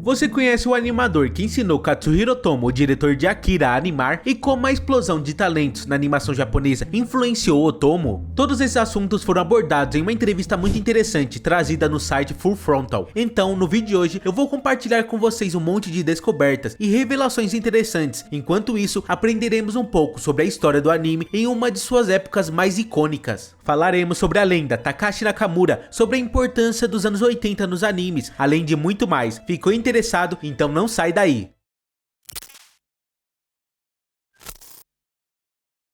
Você conhece o animador que ensinou Katsuhiro Otomo, o diretor de Akira, a animar, e como a explosão de talentos na animação japonesa influenciou Otomo? Todos esses assuntos foram abordados em uma entrevista muito interessante trazida no site Full Frontal. Então, no vídeo de hoje, eu vou compartilhar com vocês um monte de descobertas e revelações interessantes. Enquanto isso, aprenderemos um pouco sobre a história do anime em uma de suas épocas mais icônicas. Falaremos sobre a lenda Takashi Nakamura, sobre a importância dos anos 80 nos animes, além de muito mais. Ficou interessado? Então não sai daí!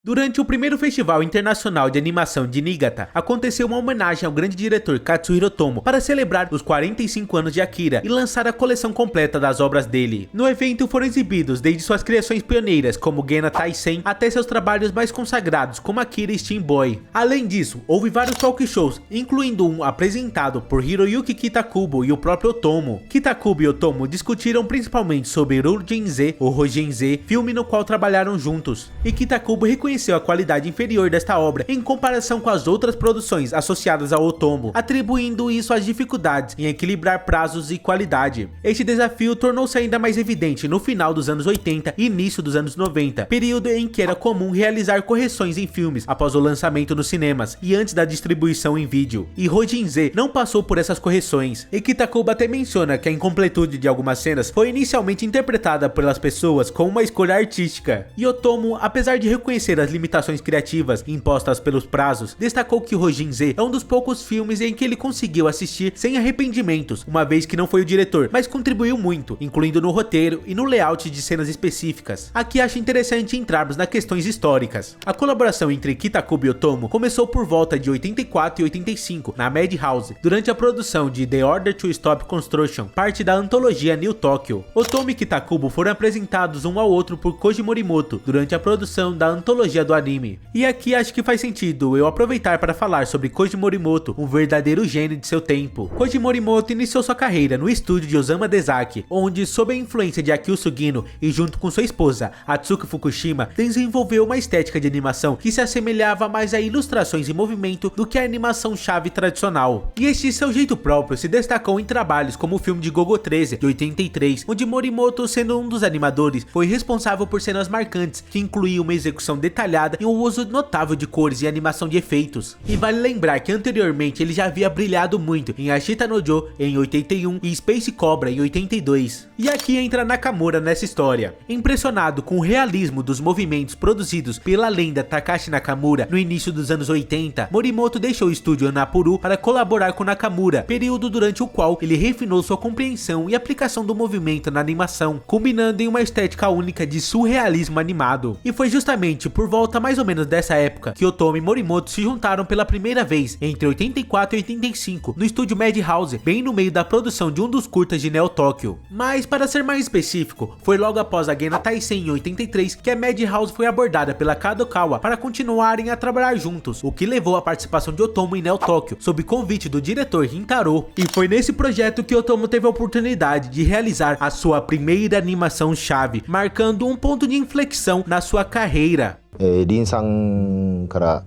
Durante o primeiro Festival Internacional de Animação de Niigata, aconteceu uma homenagem ao grande diretor Katsuhiro Otomo para celebrar os 45 anos de Akira e lançar a coleção completa das obras dele. No evento foram exibidos desde suas criações pioneiras como Gena Taisen até seus trabalhos mais consagrados como Akira e Steam Boy. Além disso, houve vários talk shows, incluindo um apresentado por Hiroyuki Kitakubo e o próprio Otomo. Kitakubo e Otomo discutiram principalmente sobre Ryujin-Z, ou Rojin-Z, filme no qual trabalharam juntos, e Kitakubo reconheceu a qualidade inferior desta obra em comparação com as outras produções associadas ao Otomo, atribuindo isso às dificuldades em equilibrar prazos e qualidade. Este desafio tornou-se ainda mais evidente no final dos anos 80 e início dos anos 90, período em que era comum realizar correções em filmes após o lançamento nos cinemas e antes da distribuição em vídeo. E Rojin-Z não passou por essas correções, e Kitakubo até menciona que a incompletude de algumas cenas foi inicialmente interpretada pelas pessoas como uma escolha artística. E Otomo, apesar de reconhecer as limitações criativas impostas pelos prazos, destacou que Rojin-Z é um dos poucos filmes em que ele conseguiu assistir sem arrependimentos, uma vez que não foi o diretor, mas contribuiu muito, incluindo no roteiro e no layout de cenas específicas. Aqui acho interessante entrarmos nas questões históricas. A colaboração entre Kitakubo e Otomo começou por volta de 84 e 85 na Madhouse, durante a produção de The Order to Stop Construction, parte da antologia New Tokyo. Otomo e Kitakubo foram apresentados um ao outro por Koji Morimoto durante a produção da antologia do anime. E aqui acho que faz sentido eu aproveitar para falar sobre Koji Morimoto, um verdadeiro gênio de seu tempo. Koji Morimoto iniciou sua carreira no estúdio de Osamu Dezaki, onde, sob a influência de Akio Sugino e junto com sua esposa Atsuko Fukushima, desenvolveu uma estética de animação que se assemelhava mais a ilustrações em movimento do que a animação chave tradicional. E este seu jeito próprio se destacou em trabalhos como o filme de Gogo 13, de 83, onde Morimoto, sendo um dos animadores, foi responsável por cenas marcantes que incluíam uma execução detalhada e um uso notável de cores e animação de efeitos. E vale lembrar que anteriormente ele já havia brilhado muito em Ashita no Joe em 81 e Space Cobra em 82. E aqui entra Nakamura nessa história. Impressionado com o realismo dos movimentos produzidos pela lenda Takashi Nakamura no início dos anos 80, Morimoto deixou o estúdio Anapuru para colaborar com Nakamura, período durante o qual ele refinou sua compreensão e aplicação do movimento na animação, combinando em uma estética única de surrealismo animado. E foi justamente por volta mais ou menos dessa época que Otomo e Morimoto se juntaram pela primeira vez, entre 84 e 85, no estúdio Madhouse, bem no meio da produção de um dos curtas de Neo Tokyo. Mas, para ser mais específico, foi logo após a Gena Taisen em 83 que a Madhouse foi abordada pela Kadokawa para continuarem a trabalhar juntos, o que levou à participação de Otomo em Neo Tokyo, sob convite do diretor Rintaro. E foi nesse projeto que Otomo teve a oportunidade de realizar a sua primeira animação chave, marcando um ponto de inflexão na sua carreira. リンさんから、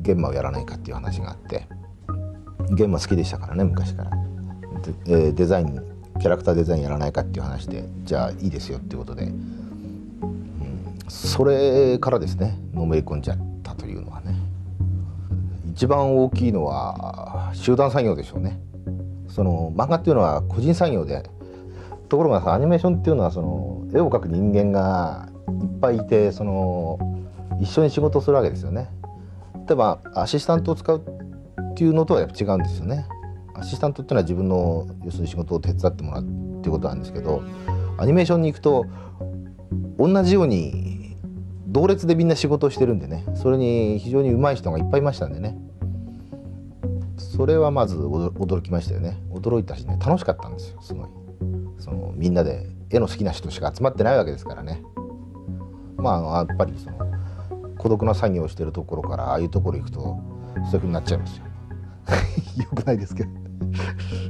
ゲンマをやらないかっていう話があって、ゲンマ好きでしたからね昔から、デザインキャラクターデザインやらないかっていう話で、じゃあいいですよっていうことで、それからですねのめり込んじゃったというのはね、一番大きいのは集団作業でしょうね。その漫画っていうのは個人作業で、ところがさアニメーションっていうのはその絵を描く人間がいっぱいいて、その一緒に仕事をするわけですよね。例えばアシスタントを使うっていうのとはやっぱ違うんですよね。アシスタントっていうのは自分の要するに仕事を手伝ってもらうっていうことなんですけど、アニメーションに行くと同じように同列でみんな仕事をしてるんでね、それに非常に上手い人がいっぱいいましたんでね、それはまず驚きましたよね。驚いたしね、楽しかったんですよ。すごいそのみんなで絵の好きな人しか集まってないわけですからね。まあやっぱりその孤独な作業をしてるところからああいうところ行くとそういう風になっちゃいますよ。よくないですけど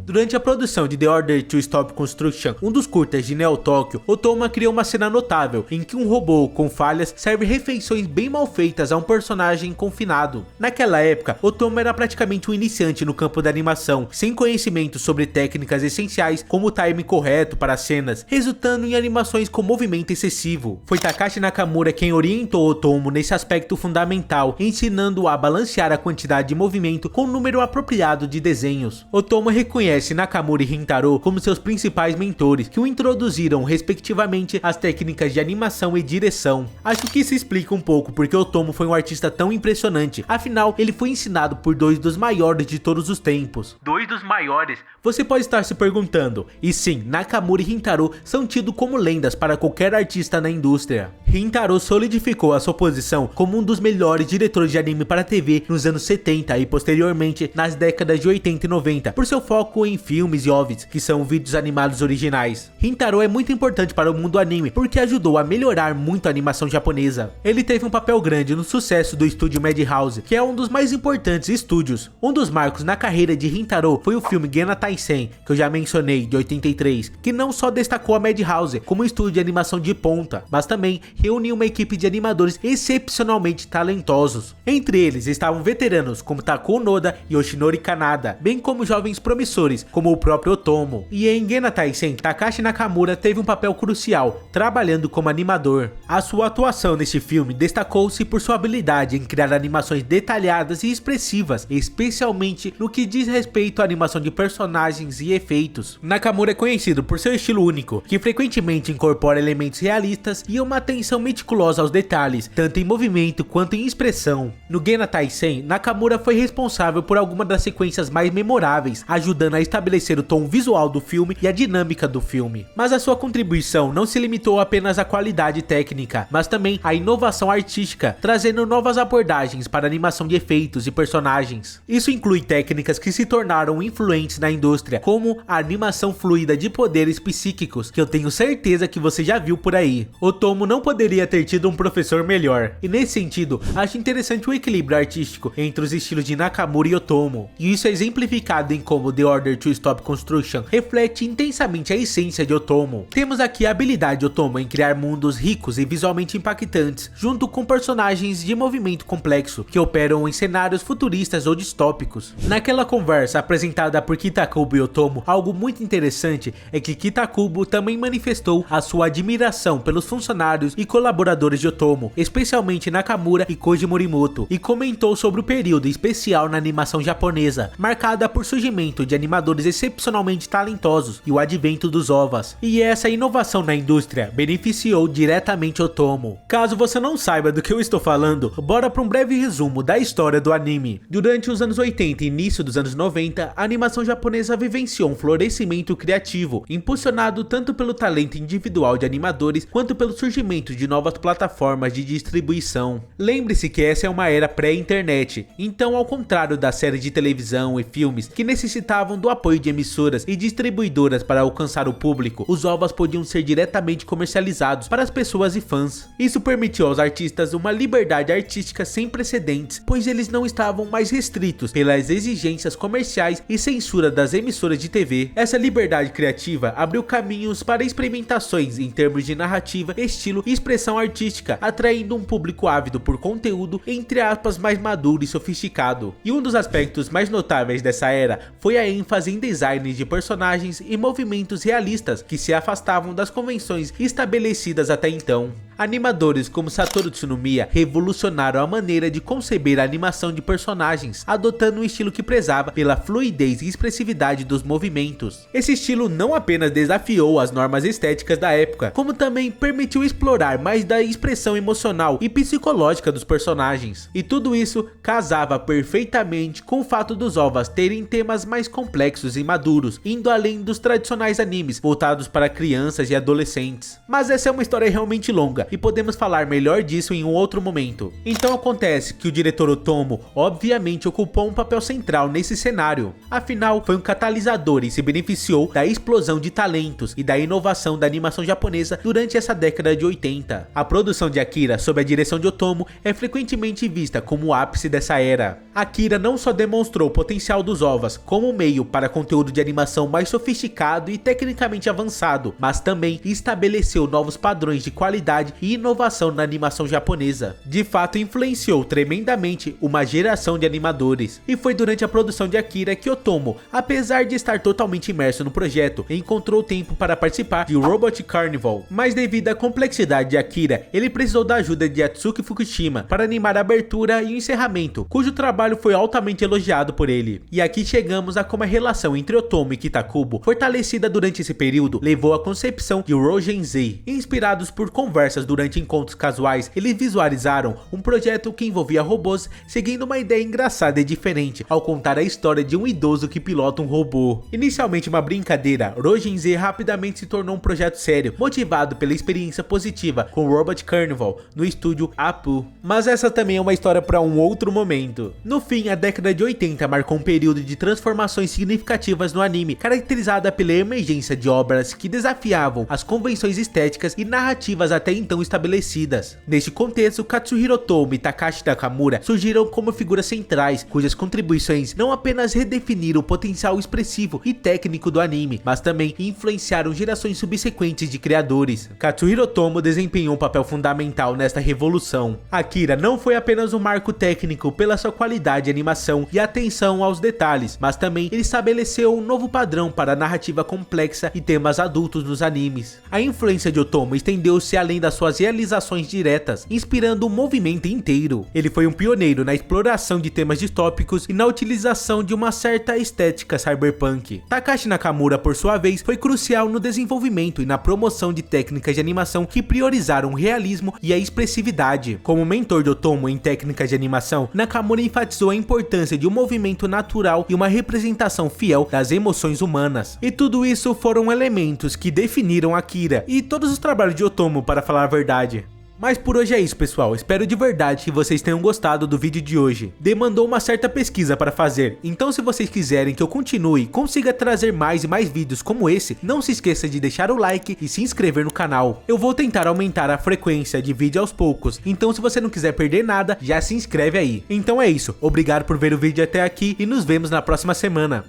Durante a produção de The Order to Stop Construction, um dos curtas de Neo Tokyo, Otoma criou uma cena notável em que um robô com falhas serve refeições bem mal feitas a um personagem confinado. Naquela época, Otoma era praticamente um iniciante no campo da animação, sem conhecimento sobre técnicas essenciais como o time correto para as cenas, resultando em animações com movimento excessivo. Foi Takashi Nakamura quem orientou Otomo nesse aspecto fundamental, ensinando-o a balancear a quantidade de movimento com o número apropriado de desenhos. Otomo reconhece Nakamura e Rintaro como seus principais mentores, que o introduziram respectivamente às técnicas de animação e direção. Acho que isso explica um pouco porque Otomo foi um artista tão impressionante, afinal ele foi ensinado por dois dos maiores de todos os tempos. Dois dos maiores? Você pode estar se perguntando, e sim, Nakamura e Rintaro são tidos como lendas para qualquer artista na indústria. Rintaro solidificou a sua posição como um dos melhores diretores de anime para TV nos anos 70 e posteriormente nas décadas de 80 e 90, por seu foco em filmes e OVAs, que são vídeos animados originais. Rintaro é muito importante para o mundo anime, porque ajudou a melhorar muito a animação japonesa. Ele teve um papel grande no sucesso do estúdio Madhouse, que é um dos mais importantes estúdios. Um dos marcos na carreira de Rintaro foi o filme Genna Taisen, que eu já mencionei, de 83, que não só destacou a Madhouse como um estúdio de animação de ponta, mas também reuniu uma equipe de animadores excepcionalmente talentosos. Entre eles estavam veteranos como Takuo Noda e Yoshinori Kanada, bem como jovens promissores como o próprio Otomo. E em Genna Taisen, Takashi Nakamura teve um papel crucial, trabalhando como animador. A sua atuação neste filme destacou-se por sua habilidade em criar animações detalhadas e expressivas, especialmente no que diz respeito à animação de personagens e efeitos. Nakamura é conhecido por seu estilo único, que frequentemente incorpora elementos realistas e uma atenção meticulosa aos detalhes, tanto em movimento quanto em expressão. No Genna Taisen, Nakamura foi responsável por algumas das sequências mais memoráveis, ajudando a estabelecer o tom visual do filme e a dinâmica do filme. Mas a sua contribuição não se limitou apenas à qualidade técnica, mas também à inovação artística, trazendo novas abordagens para a animação de efeitos e personagens. Isso inclui técnicas que se tornaram influentes na indústria, como a animação fluida de poderes psíquicos, que eu tenho certeza que você já viu por aí. Otomo não poderia ter tido um professor melhor, e nesse sentido, acho interessante o equilíbrio artístico entre os estilos de Nakamura e Otomo, e isso é exemplificado em como The Order to Stop Construction reflete intensamente a essência de Otomo. Temos aqui a habilidade de Otomo em criar mundos ricos e visualmente impactantes, junto com personagens de movimento complexo, que operam em cenários futuristas ou distópicos. Naquela conversa apresentada por Kitakubo e Otomo, algo muito interessante é que Kitakubo também manifestou a sua admiração pelos funcionários e colaboradores de Otomo, especialmente Nakamura e Koji Morimoto, e comentou sobre o período especial na animação japonesa, marcada por surgimento de animadores excepcionalmente talentosos e o advento dos OVAs. E essa inovação na indústria beneficiou diretamente Otomo. Caso você não saiba do que eu estou falando, bora para um breve resumo da história do anime. Durante os anos 80 e início dos anos 90, a animação japonesa vivenciou um florescimento criativo, impulsionado tanto pelo talento individual de animadores quanto pelo surgimento de novas plataformas de distribuição. Lembre-se que essa é uma era pré-internet, então ao contrário da série de televisão e filmes que necessitavam do apoio de emissoras e distribuidoras para alcançar o público, os OVAs podiam ser diretamente comercializados para as pessoas e fãs. Isso permitiu aos artistas uma liberdade artística sem precedentes, pois eles não estavam mais restritos pelas exigências comerciais e censura das emissoras de TV. Essa liberdade criativa abriu caminhos para experimentações em termos de narrativa, estilo e expressão artística, atraindo um público ávido por conteúdo, entre aspas, mais maduro e sofisticado. E um dos aspectos mais notáveis dessa era foi a ênfase em designs de personagens e movimentos realistas que se afastavam das convenções estabelecidas até então. Animadores como Satoru Tsunomiya revolucionaram a maneira de conceber a animação de personagens, adotando um estilo que prezava pela fluidez e expressividade dos movimentos. Esse estilo não apenas desafiou as normas estéticas da época, como também permitiu explorar mais da expressão emocional e psicológica dos personagens. E tudo isso casava perfeitamente com o fato dos OVAs terem temas mais complexos e maduros, indo além dos tradicionais animes voltados para crianças e adolescentes. Mas essa é uma história realmente longa, e podemos falar melhor disso em um outro momento. Então acontece que o diretor Otomo obviamente ocupou um papel central nesse cenário, afinal foi um catalisador e se beneficiou da explosão de talentos e da inovação da animação japonesa durante essa década de 80. A produção de Akira sob a direção de Otomo é frequentemente vista como o ápice dessa era. Akira não só demonstrou o potencial dos OVAs como meio para conteúdo de animação mais sofisticado e tecnicamente avançado, mas também estabeleceu novos padrões de qualidade e inovação na animação japonesa. De fato, influenciou tremendamente uma geração de animadores. E foi durante a produção de Akira que Otomo, apesar de estar totalmente imerso no projeto, encontrou tempo para participar de Robot Carnival. Mas devido à complexidade de Akira, ele precisou da ajuda de Atsuki Fukushima para animar a abertura e o encerramento, cujo trabalho foi altamente elogiado por ele. E aqui chegamos a como a relação entre Otomo e Kitakubo, fortalecida durante esse período, levou à concepção de Roujin Z. Inspirados por conversas durante encontros casuais, eles visualizaram um projeto que envolvia robôs, seguindo uma ideia engraçada e diferente ao contar a história de um idoso que pilota um robô. Inicialmente uma brincadeira, Roujin Z rapidamente se tornou um projeto sério, motivado pela experiência positiva com o Robot Carnival no estúdio Apu. Mas essa também é uma história para um outro momento. No fim, a década de 80 marcou um período de transformações significativas no anime, caracterizada pela emergência de obras que desafiavam as convenções estéticas e narrativas até então estabelecidas. Neste contexto, Katsuhiro Otomo e Takashi Nakamura surgiram como figuras centrais, cujas contribuições não apenas redefiniram o potencial expressivo e técnico do anime, mas também influenciaram gerações subsequentes de criadores. Katsuhiro Otomo desempenhou um papel fundamental nesta revolução. Akira não foi apenas um marco técnico pela sua qualidade de animação e atenção aos detalhes, mas também ele estabeleceu um novo padrão para a narrativa complexa e temas adultos nos animes. A influência de Otomo estendeu-se além das suas realizações diretas, inspirando o movimento inteiro. Ele foi um pioneiro na exploração de temas distópicos e na utilização de uma certa estética cyberpunk. Takashi Nakamura, por sua vez, foi crucial no desenvolvimento e na promoção de técnicas de animação que priorizaram o realismo e a expressividade. Como mentor de Otomo em técnicas de animação, Nakamura enfatizou a importância de um movimento natural e uma representação fiel das emoções humanas. E tudo isso foram elementos que definiram Akira e todos os trabalhos de Otomo, para falar a verdade. Mas por hoje é isso, pessoal, espero de verdade que vocês tenham gostado do vídeo de hoje. Demandou uma certa pesquisa para fazer, então se vocês quiserem que eu continue e consiga trazer mais e mais vídeos como esse, não se esqueça de deixar o like e se inscrever no canal. Eu vou tentar aumentar a frequência de vídeo aos poucos, então se você não quiser perder nada, já se inscreve aí. Então é isso, obrigado por ver o vídeo até aqui e nos vemos na próxima semana.